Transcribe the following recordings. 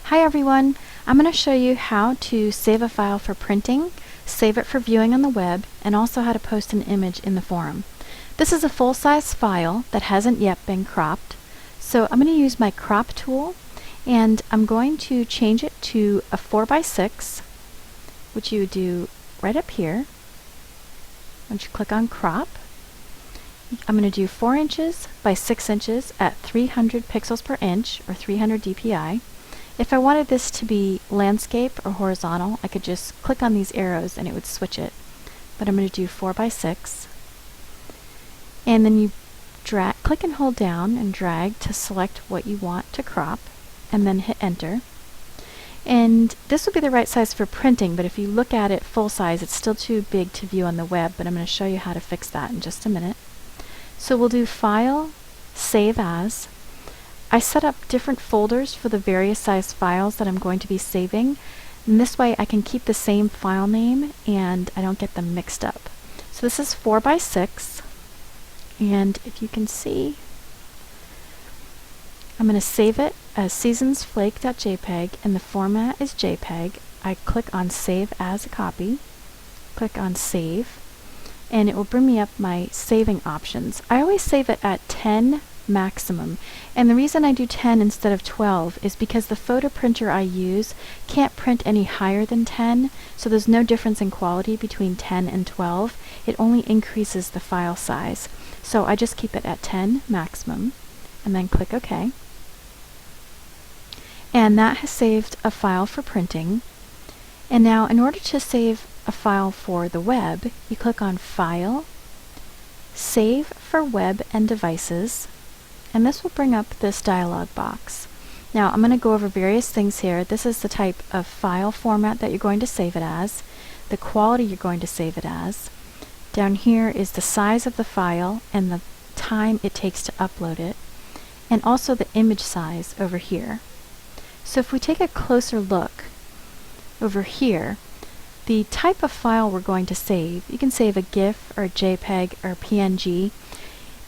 Hi everyone, I'm going to show you how to save a file for printing, save it for viewing on the web, and also how to post an image in the forum. This is a full-size file that hasn't yet been cropped, so I'm going to use my crop tool and I'm going to change it to a 4:6, which you would do right up here. Once you click on crop, I'm going to do 4 inches by 6 inches at 300 pixels per inch or 300 dpi. If I wanted this to be landscape or horizontal, I could just click on these arrows and it would switch it. But I'm going to do 4:6. And then you click and hold down and drag to select what you want to crop, and then hit enter. And this would be the right size for printing, but if you look at it full size, it's still too big to view on the web, but I'm going to show you how to fix that in just a minute. So we'll do File, Save As. I set up different folders for the various size files that I'm going to be saving, and this way I can keep the same file name and I don't get them mixed up. So this is 4:6, and if you can see, I'm going to save it as seasonsflake.jpg and the format is JPEG. I click on Save as a copy, click on Save, and it will bring me up my saving options. I always save it at 10 maximum, and the reason I do 10 instead of 12 is because the photo printer I use can't print any higher than 10, so there's no difference in quality between 10 and 12. It only increases the file size, so I just keep it at 10 maximum and then click OK. And that has saved a file for printing. And now in order to save a file for the web, you click on File, Save for Web and Devices, and this will bring up this dialog box. Now I'm going to go over various things here. This is the type of file format that you're going to save it as, the quality you're going to save it as. Down here is the size of the file and the time it takes to upload it, and also the image size over here. So if we take a closer look over here, the type of file we're going to save, you can save a GIF or a JPEG or a PNG.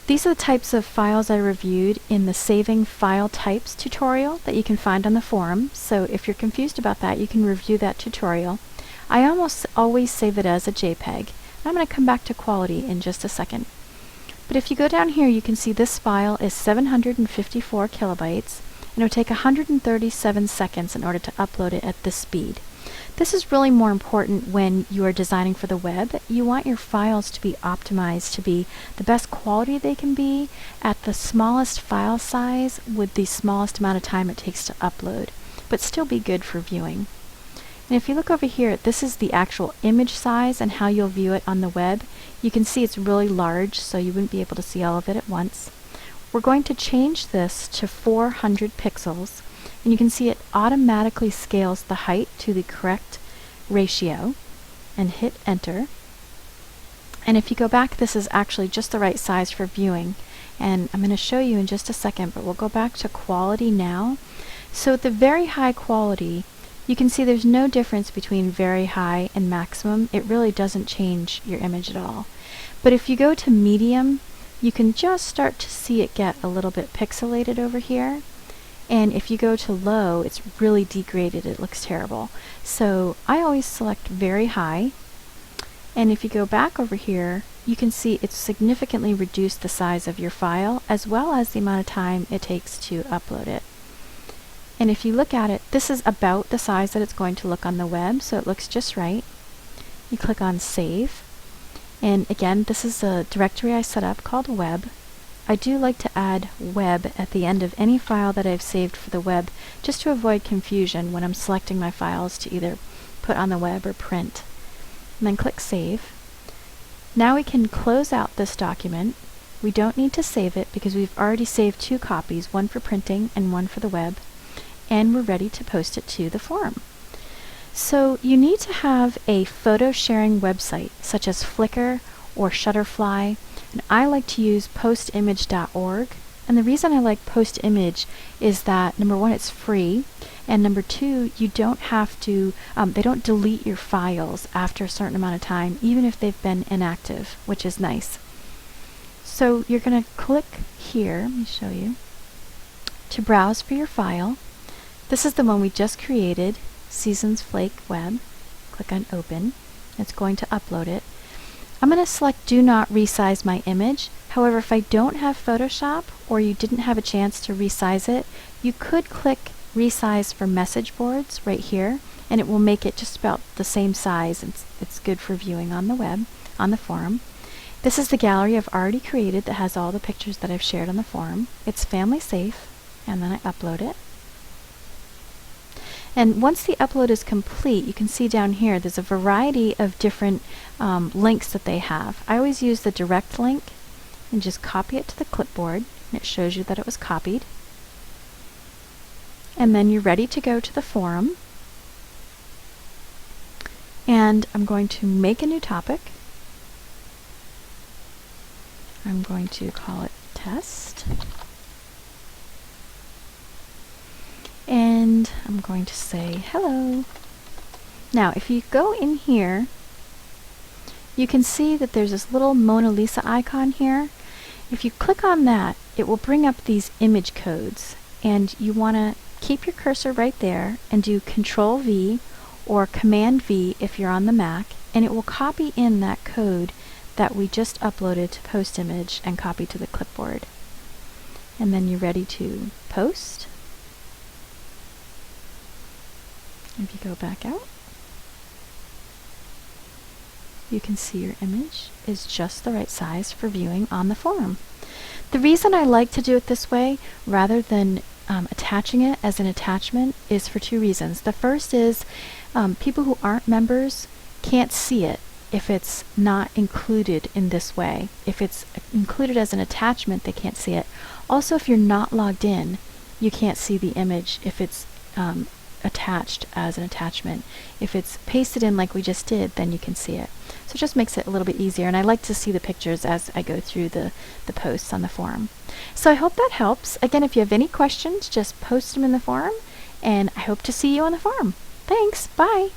These are the types of files I reviewed in the Saving File Types tutorial that you can find on the forum, so if you're confused about that, you can review that tutorial. I almost always save it as a JPEG. I'm going to come back to quality in just a second. But if you go down here, you can see this file is 754 kilobytes, and it would take 137 seconds in order to upload it at this speed. This is really more important when you are designing for the web. You want your files to be optimized to be the best quality they can be at the smallest file size with the smallest amount of time it takes to upload, but still be good for viewing. And if you look over here, this is the actual image size and how you'll view it on the web. You can see it's really large, so you wouldn't be able to see all of it at once. We're going to change this to 400 pixels, and you can see it automatically scales the height to the correct ratio, and hit enter. And if you go back, this is actually just the right size for viewing, and I'm going to show you in just a second, but we'll go back to quality now. So at the very high quality, you can see there's no difference between very high and maximum. It really doesn't change your image at all. But if you go to medium, you can just start to see it get a little bit pixelated over here. And if you go to low, it's really degraded. It looks terrible. So I always select very high. And if you go back over here, you can see it's significantly reduced the size of your file as well as the amount of time it takes to upload it. And if you look at it, this is about the size that it's going to look on the web, so it looks just right. You click on Save. And again, this is a directory I set up called Web. I do like to add web at the end of any file that I've saved for the web, just to avoid confusion when I'm selecting my files to either put on the web or print. And then click Save. Now we can close out this document. We don't need to save it because we've already saved 2 copies, one for printing and one for the web, and we're ready to post it to the forum. So you need to have a photo sharing website such as Flickr or Shutterfly, and I like to use postimage.org. And the reason I like Postimage is that number 1, it's free, and number 2, you don't have to, they don't delete your files after a certain amount of time, even if they've been inactive, which is nice. So you're going to click here, let me show you, to browse for your file. This is the one we just created, Seasons Flake Web. Click on Open. It's going to upload it. I'm going to select Do Not Resize My Image. However, if I don't have Photoshop or you didn't have a chance to resize it, you could click Resize for Message Boards right here, and it will make it just about the same size. It's good for viewing on the web, on the forum. This is the gallery I've already created that has all the pictures that I've shared on the forum. It's family safe, and then I upload it. And once the upload is complete, you can see down here there's a variety of different links that they have. I always use the direct link and just copy it to the clipboard, and it shows you that it was copied. And then you're ready to go to the forum. And I'm going to make a new topic. I'm going to call it Test. And I'm going to say hello. Now, if you go in here, you can see that there's this little Mona Lisa icon here. If you click on that, it will bring up these image codes, and you want to keep your cursor right there and do Control V or Command V if you're on the Mac, and it will copy in that code that we just uploaded to Post Image and copy to the clipboard. And then you're ready to post. If you go back out, you can see your image is just the right size for viewing on the forum. The reason I like to do it this way rather than attaching it as an attachment is for two reasons. The first is people who aren't members can't see it if it's not included in this way. If it's included as an attachment, they can't see it. Also, if you're not logged in, you can't see the image if it's attached as an attachment. If it's pasted in like we just did, then you can see it. So it just makes it a little bit easier, and I like to see the pictures as I go through the posts on the forum. So I hope that helps. Again, if you have any questions, just post them in the forum, and I hope to see you on the forum. Thanks, bye!